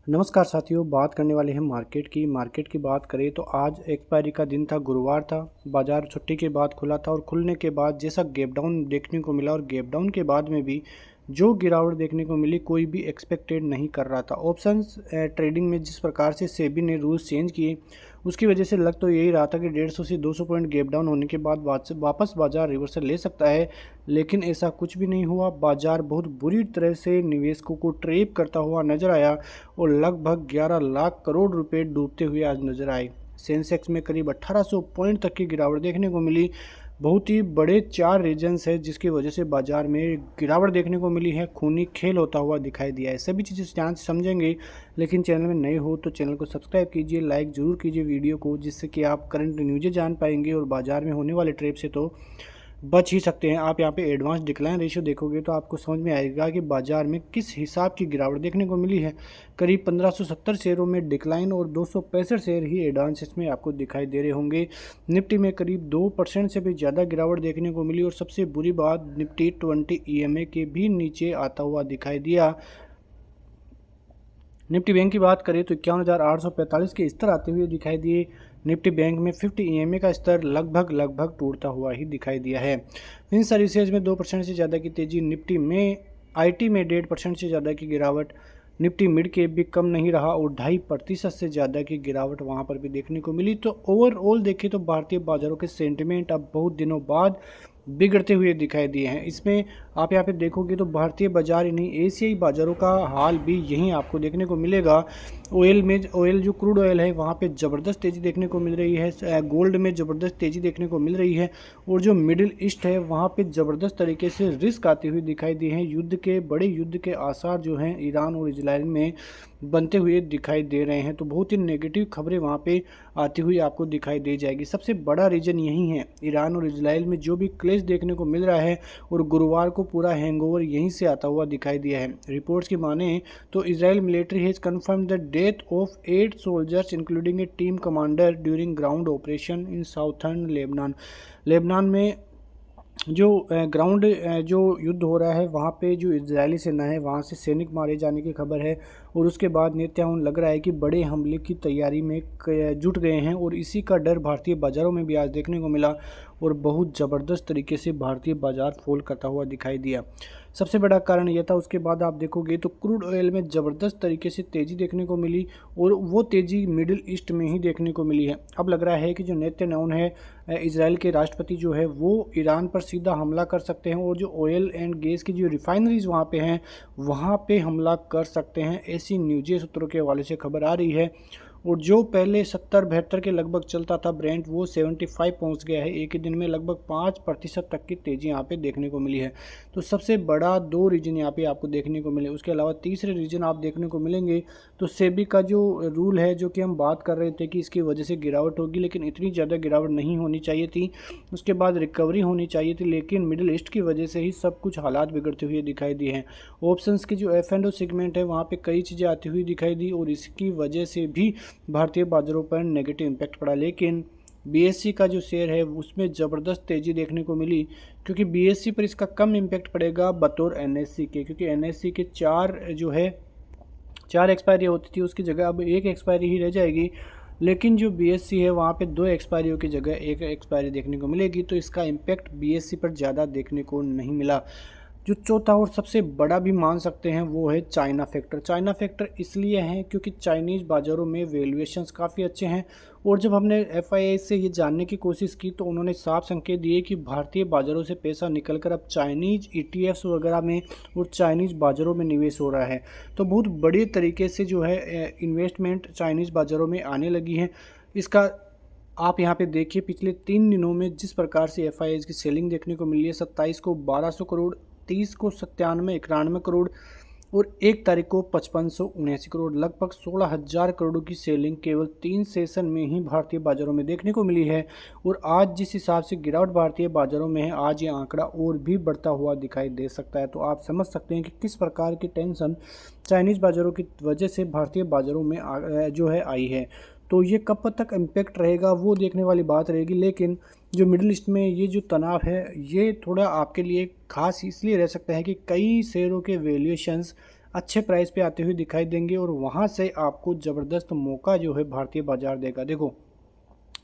नमस्कार साथियों, बात करने वाले हैं मार्केट की बात करें तो आज एक्सपायरी का दिन था, गुरुवार था। बाजार छुट्टी के बाद खुला था और खुलने के बाद जैसा गैप डाउन देखने को मिला और गैप डाउन के बाद में भी जो गिरावट देखने को मिली कोई भी एक्सपेक्टेड नहीं कर रहा था। ऑप्शंस ट्रेडिंग में जिस प्रकार से सेबी ने रूल्स चेंज किए उसकी वजह से लग तो यही रहा था कि 150 से 200 पॉइंट गैप डाउन होने के बाद वापस बाजार रिवर्सल ले सकता है, लेकिन ऐसा कुछ भी नहीं हुआ। बाजार बहुत बुरी तरह से निवेशकों को ट्रैप करता हुआ नजर आया और लगभग 11 लाख करोड़ रुपए डूबते हुए आज नजर आए। सेंसेक्स में करीब 1800 पॉइंट तक की गिरावट देखने को मिली। बहुत ही बड़े 4 रीजन्स है जिसकी वजह से बाजार में गिरावट देखने को मिली है। खूनी खेल होता हुआ दिखाई दिया है। सभी चीज़ें ध्यान से समझेंगे, लेकिन चैनल में नए हो तो चैनल को सब्सक्राइब कीजिए, लाइक ज़रूर कीजिए वीडियो को, जिससे कि आप करंट न्यूज़ें जान पाएंगे और बाजार में होने वाले ट्रेप से तो बच ही सकते हैं। आप यहाँ पे एडवांस डिक्लाइन रेशियो देखोगे तो आपको समझ में आएगा कि बाजार में किस हिसाब की गिरावट देखने को मिली है। करीब 1570 शेयरों में डिक्लाइन और 265 शेयर ही एडवांस में आपको दिखाई दे रहे होंगे। निफ्टी में करीब 2% से भी ज़्यादा गिरावट देखने को मिली और सबसे बुरी बात निफ्टी 20 EMA के भी नीचे आता हुआ दिखाई दिया। निफ्टी बैंक की बात करें तो 51,845 के स्तर आते हुए दिखाई दिए। निफ्टी बैंक में 50 EMA का स्तर लगभग टूटता हुआ ही दिखाई दिया है। इन सर्विसेज में 2% से ज़्यादा की तेजी। निफ्टी में IT में 1.5% से ज़्यादा की गिरावट। निफ्टी मिड कैप भी कम नहीं रहा और 2.5% से ज़्यादा की गिरावट वहां पर भी देखने को मिली। तो ओवरऑल देखें तो भारतीय बाजारों के सेंटिमेंट अब बहुत दिनों बाद बिगड़ते हुए दिखाई दिए हैं। इसमें आप यहाँ पे देखोगे तो भारतीय बाजार ही नहीं, एशियाई बाजारों का हाल भी यहीं आपको देखने को मिलेगा। ऑयल जो क्रूड ऑयल है वहाँ पे ज़बरदस्त तेज़ी देखने को मिल रही है। गोल्ड में ज़बरदस्त तेज़ी देखने को मिल रही है और जो मिडिल ईस्ट है वहाँ पे ज़बरदस्त तरीके से रिस्क आते हुए दिखाई दिए हैं। बड़े युद्ध के आसार जो हैं ईरान और इजराइल में बनते हुए दिखाई दे रहे हैं। तो बहुत ही नेगेटिव खबरें वहाँ पे आती हुई आपको दिखाई दे जाएगी। सबसे बड़ा रीजन यही है, ईरान और इजराइल में जो भी क्लेश देखने को मिल रहा है और गुरुवार को पूरा हैंगओवर यहीं से आता हुआ दिखाई दिया है। रिपोर्ट्स की माने तो Israel military has confirm the death of 8 soldiers including A team commander during ground operation in southern Lebanon. Lebanon में जो ग्राउंड जो युद्ध हो रहा है वहाँ पे जो इजरायली सेना है वहाँ से सैनिक मारे जाने की खबर है और उसके बाद नेतन्याहू लग रहा है कि बड़े हमले की तैयारी में जुट गए हैं और इसी का डर भारतीय बाज़ारों में भी आज देखने को मिला और बहुत ज़बरदस्त तरीके से भारतीय बाज़ार फॉल करता हुआ दिखाई दिया। सबसे बड़ा कारण यह था। उसके बाद आप देखोगे तो क्रूड ऑयल में ज़बरदस्त तरीके से तेज़ी देखने को मिली और वो तेज़ी मिडिल ईस्ट में ही देखने को मिली है। अब लग रहा है कि जो नेतन्याहू है, इजराइल के राष्ट्रपति जो है, वो ईरान पर सीधा हमला कर सकते हैं और जो ऑयल एंड गैस की जो रिफाइनरीज वहाँ पे हैं वहाँ पे हमला कर सकते हैं। ऐसी न्यूज़ सूत्रों के हवाले से खबर आ रही है। और जो पहले 70-72 के लगभग चलता था ब्रेंट, वो 75 पहुंच गया है। एक ही दिन में लगभग 5% तक की तेज़ी यहाँ पे देखने को मिली है। तो सबसे बड़ा 2 रीजन यहाँ पे आपको देखने को मिले। उसके अलावा तीसरे रीजन आप देखने को मिलेंगे तो सेबी का जो रूल है, जो कि हम बात कर रहे थे कि इसकी वजह से गिरावट होगी, लेकिन इतनी ज़्यादा गिरावट नहीं होनी चाहिए थी। उसके बाद रिकवरी होनी चाहिए थी, लेकिन मिडिल ईस्ट की वजह से ही सब कुछ हालात बिगड़ते हुए दिखाई दिए हैं। ऑप्शंस की जो F&O सेगमेंट है वहाँ पे कई चीज़ें आती हुई दिखाई दी और इसकी वजह से भी भारतीय बाजारों पर नेगेटिव इम्पैक्ट पड़ा। लेकिन BSE का जो शेयर है उसमें ज़बरदस्त तेज़ी देखने को मिली, क्योंकि BSE पर इसका कम इम्पैक्ट पड़ेगा बतौर NSE के, क्योंकि NSE के 4 एक्सपायरी होती थी, उसकी जगह अब 1 एक्सपायरी ही रह जाएगी। लेकिन जो BSE है वहाँ पे 2 एक्सपायरियों की जगह 1 एक्सपायरी देखने को मिलेगी, तो इसका इम्पैक्ट BSE पर ज़्यादा देखने को नहीं मिला। जो चौथा और सबसे बड़ा भी मान सकते हैं वो है चाइना फैक्टर। चाइना फैक्टर इसलिए है क्योंकि चाइनीज़ बाज़ारों में वैल्यूएशंस काफ़ी अच्छे हैं और जब हमने FII से ये जानने की कोशिश की तो उन्होंने साफ संकेत दिए कि भारतीय बाज़ारों से पैसा निकलकर अब चाइनीज़ ETFs वगैरह में और चाइनीज़ बाज़ारों में निवेश हो रहा है। तो बहुत बड़े तरीके से जो है इन्वेस्टमेंट चाइनीज़ बाज़ारों में आने लगी है। इसका आप यहाँ पे देखिए पिछले 3 दिनों में जिस प्रकार से FIIs की सेलिंग देखने को मिली है, 27 को 1200 करोड़, 30 को 97-91 करोड़ और 1 तारीख को 5579 करोड़, लगभग 16,000 करोड़ की सेलिंग केवल 3 सेशन में ही भारतीय बाजारों में देखने को मिली है। और आज जिस हिसाब से गिरावट भारतीय बाजारों में है, आज ये आंकड़ा और भी बढ़ता हुआ दिखाई दे सकता है। तो आप समझ सकते हैं कि किस प्रकार की टेंशन चाइनीज़ बाज़ारों की वजह से भारतीय बाज़ारों में जो है आई है। तो ये कब तक इम्पैक्ट रहेगा वो देखने वाली बात रहेगी। लेकिन जो मिडिल ईस्ट में ये जो तनाव है ये थोड़ा आपके लिए खास इसलिए रह सकता है कि कई शेयरों के वैल्यूएशंस अच्छे प्राइस पे आते हुए दिखाई देंगे और वहाँ से आपको ज़बरदस्त मौका जो है भारतीय बाजार देगा। देखो,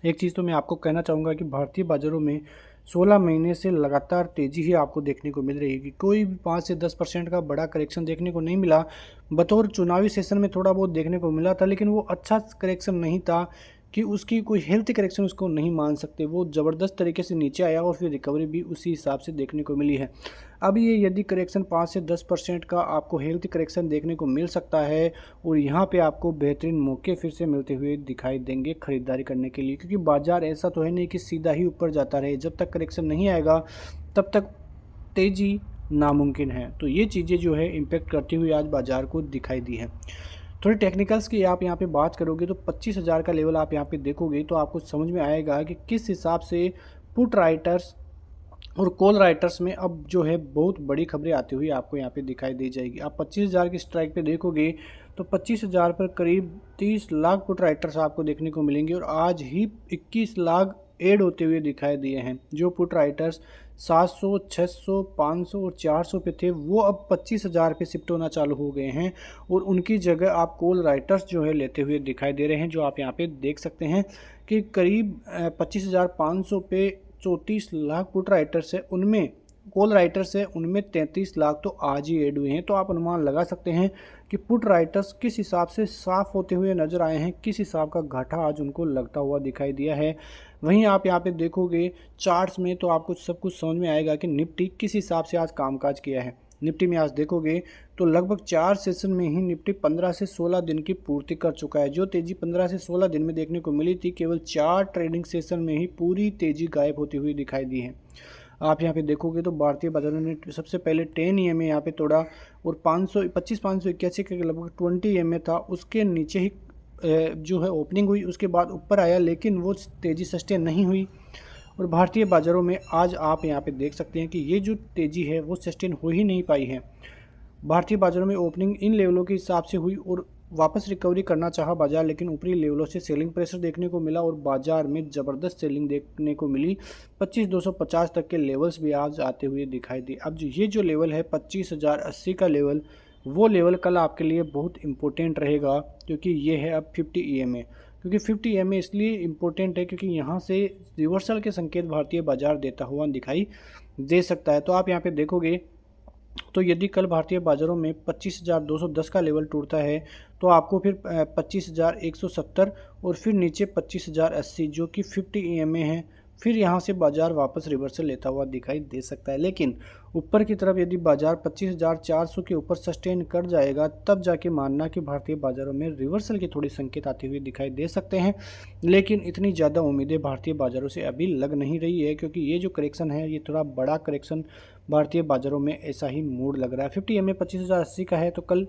एक चीज़ तो मैं आपको कहना चाहूँगा कि भारतीय बाज़ारों में 16 महीने से लगातार तेज़ी ही आपको देखने को मिल रही है कि कोई भी 5 से 10% का बड़ा करेक्शन देखने को नहीं मिला। बतौर चुनावी सेशन में थोड़ा बहुत देखने को मिला था, लेकिन वो अच्छा करेक्शन नहीं था कि उसकी कोई हेल्थ करेक्शन उसको नहीं मान सकते। वो ज़बरदस्त तरीके से नीचे आया और फिर रिकवरी भी उसी हिसाब से देखने को मिली है। अब ये यदि करेक्शन 5 से 10% का आपको हेल्थ करेक्शन देखने को मिल सकता है और यहाँ पे आपको बेहतरीन मौके फिर से मिलते हुए दिखाई देंगे खरीदारी करने के लिए, क्योंकि बाज़ार ऐसा तो है नहीं कि सीधा ही ऊपर जाता रहे। जब तक करेक्शन नहीं आएगा तब तक तेज़ी नामुमकिन है। तो ये चीज़ें जो है इम्पेक्ट करती हुई आज बाज़ार को दिखाई दी है। थोड़ी टेक्निकल्स की आप यहाँ पे बात करोगे तो 25,000 का लेवल आप यहाँ पे देखोगे तो आपको समझ में आएगा कि किस हिसाब से पुट राइटर्स और कॉल राइटर्स में अब जो है बहुत बड़ी खबरें आती हुई आपको यहाँ पे दिखाई दी जाएगी। आप 25,000 की स्ट्राइक पे देखोगे तो 25,000 पर करीब 30 लाख पुट राइटर्स आपको देखने को मिलेंगे और आज ही 21 लाख ऐड होते हुए दिखाई दिए हैं। जो पुट राइटर्स 700, 600, 500 और 400 पे थे वो अब 25,000 पे शिफ्ट होना चालू हो गए हैं और उनकी जगह आप कॉल राइटर्स जो है लेते हुए दिखाई दे रहे हैं। जो आप यहाँ पे देख सकते हैं कि करीब 25,500 पे 34 लाख पुट राइटर्स है, उनमें कॉल राइटर्स है, उनमें 33 लाख तो आज ही ऐड हुए हैं। तो आप अनुमान लगा सकते हैं कि पुट राइटर्स किस हिसाब से साफ होते हुए नज़र आए हैं, किस हिसाब का घाटा आज उनको लगता हुआ दिखाई दिया है। वहीं आप यहाँ पे देखोगे चार्ट्स में तो आपको सब कुछ समझ में आएगा कि निफ्टी किस हिसाब से आज कामकाज किया है। निफ्टी में आज देखोगे तो लगभग 4 सेशन में ही निफ्टी 15 से 16 दिन की पूर्ति कर चुका है। जो तेज़ी 15 से 16 दिन में देखने को मिली थी, केवल 4 ट्रेडिंग सेशन में ही पूरी तेज़ी गायब होती हुई दिखाई दी है। आप यहाँ पे देखोगे तो भारतीय बाजारों ने सबसे पहले 10 EMA यहाँ पे तोड़ा और 581 के लगभग 20 EMA था, उसके नीचे ही जो है ओपनिंग हुई, उसके बाद ऊपर आया, लेकिन वो तेज़ी सस्टेन नहीं हुई। और भारतीय बाज़ारों में आज आप यहाँ पे देख सकते हैं कि ये जो तेज़ी है वो सस्टेन हो ही नहीं पाई है। भारतीय बाज़ारों में ओपनिंग इन लेवलों के हिसाब से हुई और वापस रिकवरी करना चाहा बाजार, लेकिन ऊपरी लेवलों से सेलिंग प्रेशर देखने को मिला और बाजार में ज़बरदस्त सेलिंग देखने को मिली। 25,250 तक के लेवल्स भी आज आते हुए दिखाई दिए। अब ये जो लेवल है 25,080 का लेवल, वो लेवल कल आपके लिए बहुत इम्पोर्टेंट रहेगा, क्योंकि ये है अब 50 EMA। क्योंकि 50 EMA इसलिए इम्पोर्टेंट है क्योंकि यहाँ से रिवर्सल के संकेत भारतीय बाजार देता हुआ दिखाई दे सकता है। तो आप यहाँ पे देखोगे तो यदि कल भारतीय बाज़ारों में 25,210 का लेवल टूटता है तो आपको फिर 25,170 और फिर नीचे 25,080 जो कि 50 EMA है, फिर यहाँ से बाज़ार वापस रिवर्सल लेता हुआ दिखाई दे सकता है। लेकिन ऊपर की तरफ यदि बाज़ार 25,400 के ऊपर सस्टेन कर जाएगा तब जाके मानना कि भारतीय बाज़ारों में रिवर्सल के थोड़ी संकेत आते हुए दिखाई दे सकते हैं। लेकिन इतनी ज़्यादा उम्मीदें भारतीय बाज़ारों से अभी लग नहीं रही है, क्योंकि ये जो करेक्शन है ये थोड़ा बड़ा करेक्शन भारतीय बाज़ारों में ऐसा ही मूड लग रहा है। 50 EMA 25,080 का है तो कल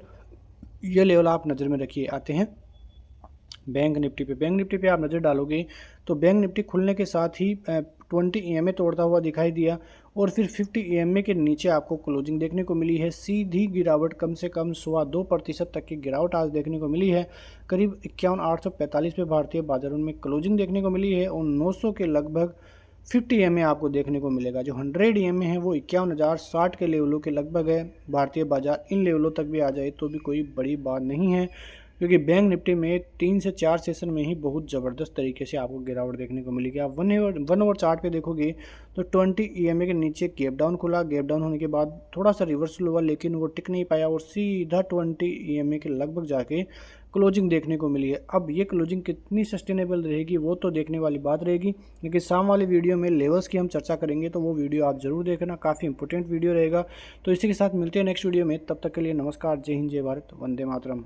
ये लेवल आप नज़र में रखिए। आते हैं बैंक निफ्टी पे। बैंक निफ्टी पे आप नज़र डालोगे तो बैंक निफ्टी खुलने के साथ ही 20 EMA तोड़ता हुआ दिखाई दिया और फिर 50 EMA के नीचे आपको क्लोजिंग देखने को मिली है। सीधी गिरावट कम से कम 2.25% तक की गिरावट आज देखने को मिली है। करीब 51,845 पे भारतीय बाजारों में क्लोजिंग देखने को मिली है और 900 के लगभग 50 EMA आपको देखने को मिलेगा। जो 100 EMA है वो 51,060 के लेवलों के लगभग है। भारतीय बाजार इन लेवलों तक भी आ जाए तो भी कोई बड़ी बात नहीं है, क्योंकि बैंक निफ्टी में 3 से 4 सेशन में ही बहुत ज़बरदस्त तरीके से आपको गिरावट देखने को मिलेगी। आप 1 आवर चार्ट पे देखोगे तो 20 EMA के नीचे गैप डाउन खुला, गैप डाउन होने के बाद थोड़ा सा रिवर्सल हुआ लेकिन वो टिक नहीं पाया और सीधा 20 EMA के लगभग जाके क्लोजिंग देखने को मिली है। अब ये क्लोजिंग कितनी सस्टेनेबल रहेगी वो तो देखने वाली बात रहेगी, लेकिन शाम वाले वीडियो में लेवल्स की हम चर्चा करेंगे तो वो वीडियो आप ज़रूर देखना, काफ़ी इंपॉर्टेंट वीडियो रहेगा। तो इसी के साथ मिलते हैं नेक्स्ट वीडियो में, तब तक के लिए नमस्कार, जय हिंद, जय भारत, वंदे मातरम।